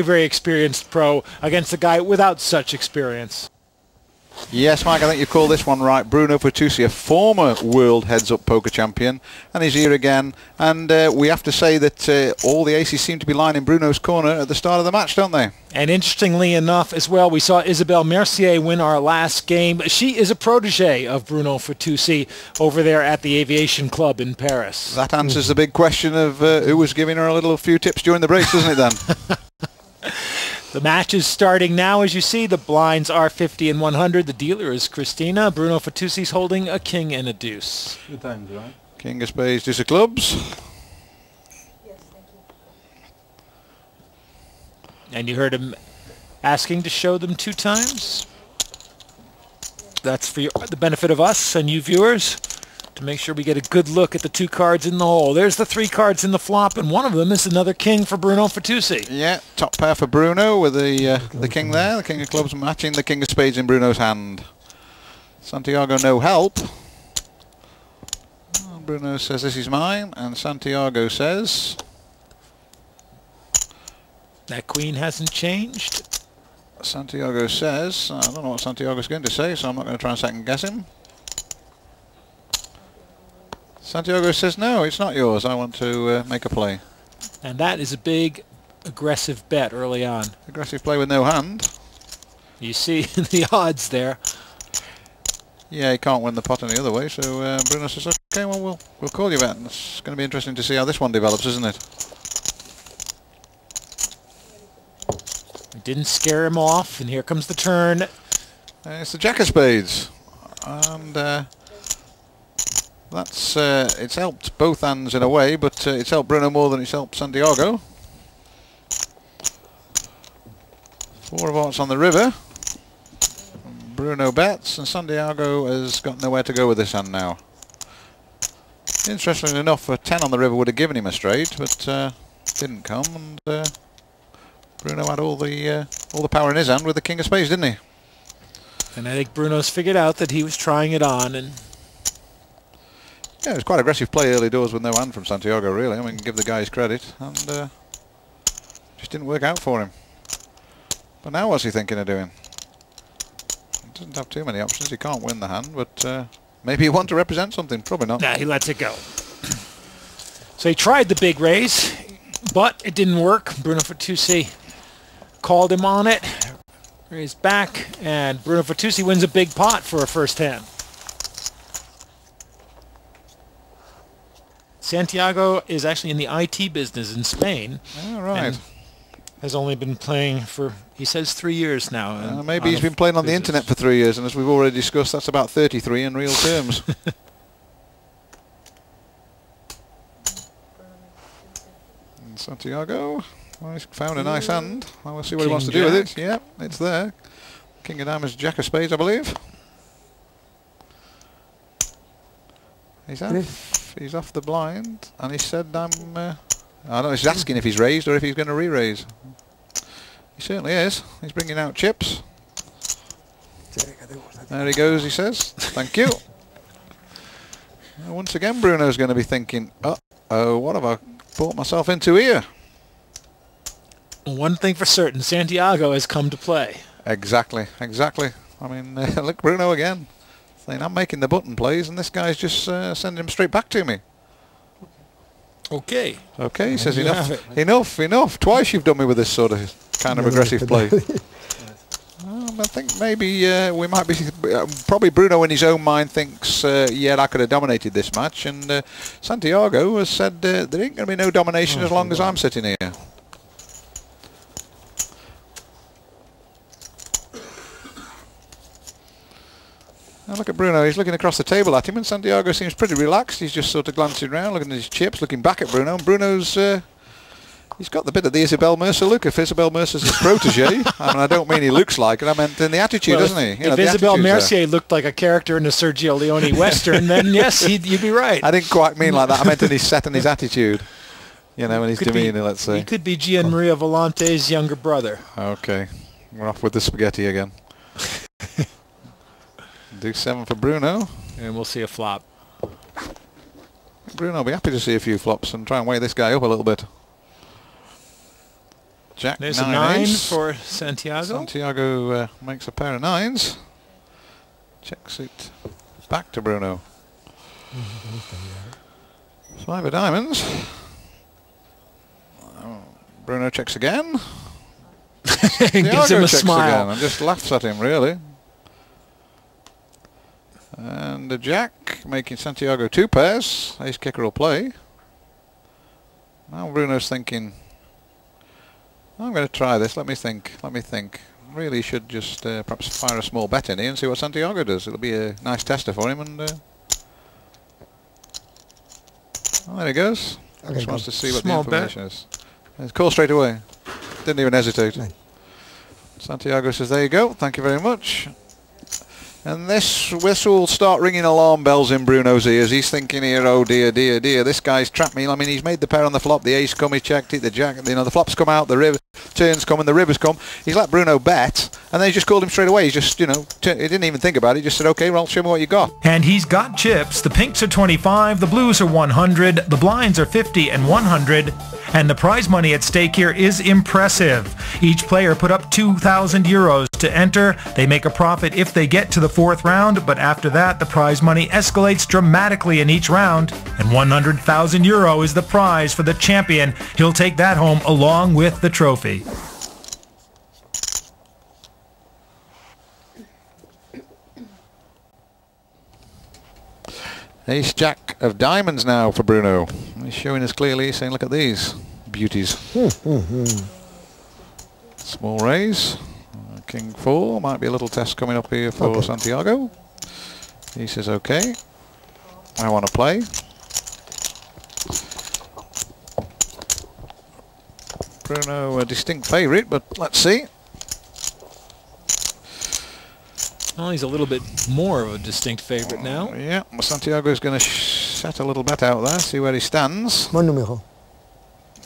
very experienced pro against a guy without such experience. Yes, Mike, I think you call this one right. Bruno Fatoussi, a former world heads-up poker champion, and he's here again. And we have to say that all the aces seem to be lying in Bruno's corner at the start of the match, don't they? And interestingly enough as well, we saw Isabelle Mercier win our last game. She is a protege of Bruno Fatoussi over there at the Aviation Club in Paris. That answers the big question of who was giving her a few tips during the breaks, doesn't it then? The match is starting now. As you see, the blinds are 50 and 100. The dealer is Christina. Bruno Fatoussi holding a king and a deuce. Good times, right? King of spades, deuce of clubs. Yes, thank you. And you heard him asking to show them 2 times. That's for the benefit of us and you viewers, to make sure we get a good look at the 2 cards in the hole. There's the 3 cards in the flop, and one of them is another king for Bruno Fatoussi. Yeah, top pair for Bruno with the king there. The king of clubs matching the king of spades in Bruno's hand. Santiago no help. Bruno says this is mine, and Santiago says that queen hasn't changed. Santiago says, I don't know what Santiago's going to say, so I'm not going to try and second guess him. Santiago says, no, it's not yours. I want to make a play. And that is a big, aggressive bet early on. Aggressive play with no hand. You see the odds there. Yeah, he can't win the pot any other way, so Bruno says, okay, well, we'll call you bet. It's going to be interesting to see how this one develops, isn't it? It didn't scare him off, and here comes the turn. It's the jack of spades. And that's it's helped both hands in a way, but it's helped Bruno more than it's helped Santiago. 4 of hearts on the river. Bruno bets, and Santiago has got nowhere to go with this hand now. Interestingly enough, a 10 on the river would have given him a straight, but didn't come, and Bruno had all the power in his hand with the king of spades, didn't he? And I think Bruno's figured out that he was trying it on, and yeah, it was quite aggressive play early doors with no hand from Santiago, really. I mean, give the guy his credit, and just didn't work out for him. But now what's he thinking of doing? He doesn't have too many options. He can't win the hand, but maybe he wants to represent something. Probably not. Nah, he lets it go. So he tried the big raise, but it didn't work. Bruno Fatoussi called him on it, raised back, and Bruno Fatoussi wins a big pot for a first hand. Santiago is actually in the IT business in Spain. Oh, right. Has only been playing for, he says, 3 years now. Maybe he's been playing on the internet for 3 years, and as we've already discussed, that's about 33 in real terms. And Santiago, well, he's found a nice hand. We'll see what he wants to do with it. Yeah, it's there. King of diamonds, jack of spades, I believe. He's off the blind, and he said, I don't know, he's asking if he's raised or if he's going to re-raise. He certainly is. He's bringing out chips. There he goes, he says. Thank you. Once again, Bruno's going to be thinking, uh-oh, what have I brought myself into here? One thing for certain, Santiago has come to play. Exactly, exactly. I mean, look, Bruno again. Saying, I'm making the button plays, and this guy's just sending him straight back to me. Okay. Okay, he says enough. Twice you've done me with this sort of kind of aggressive play. I think maybe we might be... probably Bruno in his own mind thinks, yeah, I could have dominated this match, and Santiago has said there ain't going to be no domination as long as I'm sitting here. Now look at Bruno, he's looking across the table at him, and Santiago seems pretty relaxed. He's just sort of glancing around, looking at his chips, looking back at Bruno, and Bruno's, he's got the bit of the Isabelle Mercer look. If Isabelle Mercer's his protege, I mean, I don't mean he looks like it, I meant in the attitude, doesn't he? If Isabelle Mercier looked like a character in a Sergio Leone Western, then yes, you'd be right. I didn't quite mean like that, I meant in his set and his attitude. You know, in his demeanour, let's say. He could be Gian Maria Volante's younger brother. Okay, we're off with the spaghetti again. Deuce 7 for Bruno. And we'll see a flop. Bruno will be happy to see a few flops and try and weigh this guy up a little bit. Jack There's a 9 9 ace. for Santiago. Santiago makes a pair of 9s. Checks it back to Bruno. 5 of diamonds. Bruno checks again. Gives him a checks smile. again and just laughs at him, really. And a jack, making Santiago 2 pairs. Ace kicker will play. Now Bruno's thinking, I'm going to try this. Let me think. Really should just perhaps fire a small bet in here and see what Santiago does. It'll be a nice tester for him. And well, there he goes. Okay, Just wants to see what small the information is. It's call straight away. Didn't even hesitate. Right. Santiago says, there you go. Thank you very much. And this will start ringing alarm bells in Bruno's ears. He's thinking here, oh dear, dear, dear, this guy's trapped me. I mean, he's made the pair on the flop, the ace come, he checked it, the jack, you know, the flops come out, the river turns come and the rivers come. He's let Bruno bet, and then he just called him straight away. He's just, you know, he didn't even think about it. He just said, okay, well, show me what you got. And he's got chips. The pinks are 25, the blues are 100, the blinds are 50 and 100, and the prize money at stake here is impressive. Each player put up 2,000 euros to enter. They make a profit if they get to the 4th round, but after that, the prize money escalates dramatically in each round, and 100,000 euro is the prize for the champion. He'll take that home along with the trophy. Ace jack of diamonds now for Bruno. He's showing us clearly, saying, look at these beauties. Small raise. King 4. Might be a little test coming up here for Santiago. He says, okay, I want to play. Bruno a distinct favourite, but let's see. Well, he's a little bit more of a distinct favourite now. Yeah, Santiago's going to set a little bet out there, see where he stands. Buen número.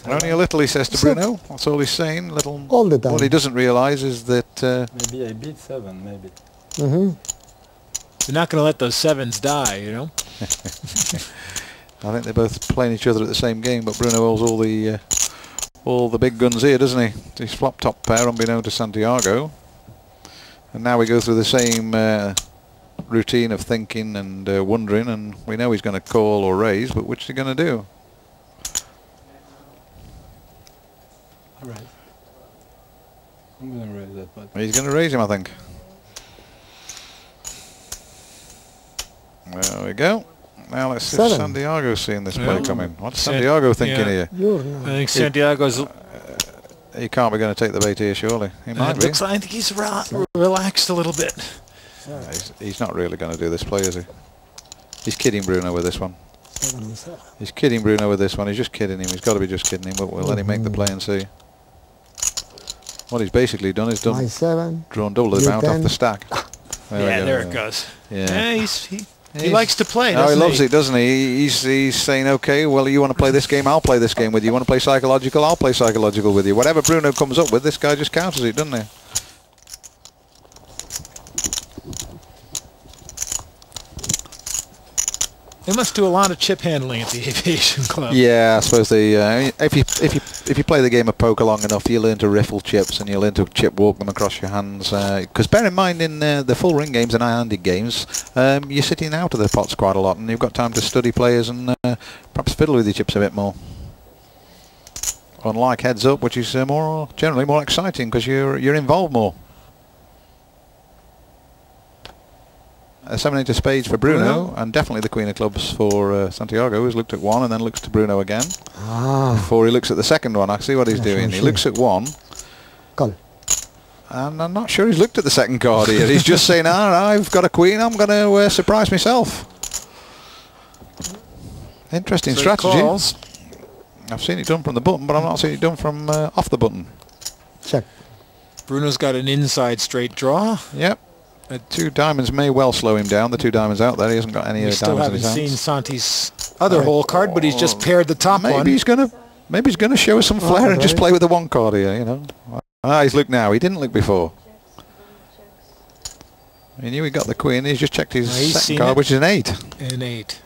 Only a little, he says to Bruno. That's all he's saying. Little. All the time. What he doesn't realise is that Maybe I beat 7, maybe. They're not going to let those 7s die, you know. I think they're both playing each other at the same game, but Bruno holds all the big guns here, doesn't he? His flop top pair, unbeknown to Santiago. And now we go through the same routine of thinking and wondering, and we know he's going to call or raise, but which is he going to do? Right. I'm going to raise that, but He's going to raise him, I think. There we go. Now let's see if 7. Santiago's seeing this play Yeah. coming. What's San- Santiago thinking yeah. here? You're I not. think Santiago's... He can't be going to take the bait here, surely. He might be. looks like, I think he's relaxed a little bit. He's not really going to do this play, is he? He's kidding Bruno with this one. 7 and 7. He's kidding Bruno with this one. He's just kidding him. He's got to be just kidding him, but we'll let him make the play and see. What he's basically done is My 7. drawn double the You amount off 10. the stack. There we Yeah, go. there it goes. Yeah. He likes to play, Oh, he doesn't loves it, doesn't he? He's saying, okay, well, you want to play this game, I'll play this game with you. You want to play psychological, I'll play psychological with you. Whatever Bruno comes up with, this guy just counters it, doesn't he? They must do a lot of chip handling at the Aviation Club. Yeah, I suppose they. If you play the game of poker long enough, you learn to riffle chips and you learn to chip walk them across your hands. Because bear in mind, in the full ring games and high-handed games, you're sitting out of the pots quite a lot, and you've got time to study players and perhaps fiddle with your chips a bit more. Unlike heads up, which is generally more exciting because you're involved more. 7 into spades for Bruno, and definitely the queen of clubs for Santiago, who's looked at 1 and then looks to Bruno again. Before he looks at the second one, I see what he's doing. He looks at 1. Call. And I'm not sure he's looked at the second card here. He's just saying, I've got a queen, I'm going to surprise myself. Interesting So he strategy. calls. I've seen it done from the button, but I've not seen it done from off the button. Check. Bruno's got an inside straight draw. Yep. 2 diamonds may well slow him down. The 2 diamonds out there. He hasn't got any We still diamonds in haven't his seen hands. Santi's other hole card, but he's just paired the top one. Maybe he's gonna show us some flair and just right. play with the 1 card here. You know. He's looked now. He didn't look before. He knew he got the queen. He's just checked his He's second seen card, it. which is an 8. An 8.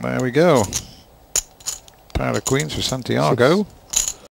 There we go. Pair of queens for Santiago.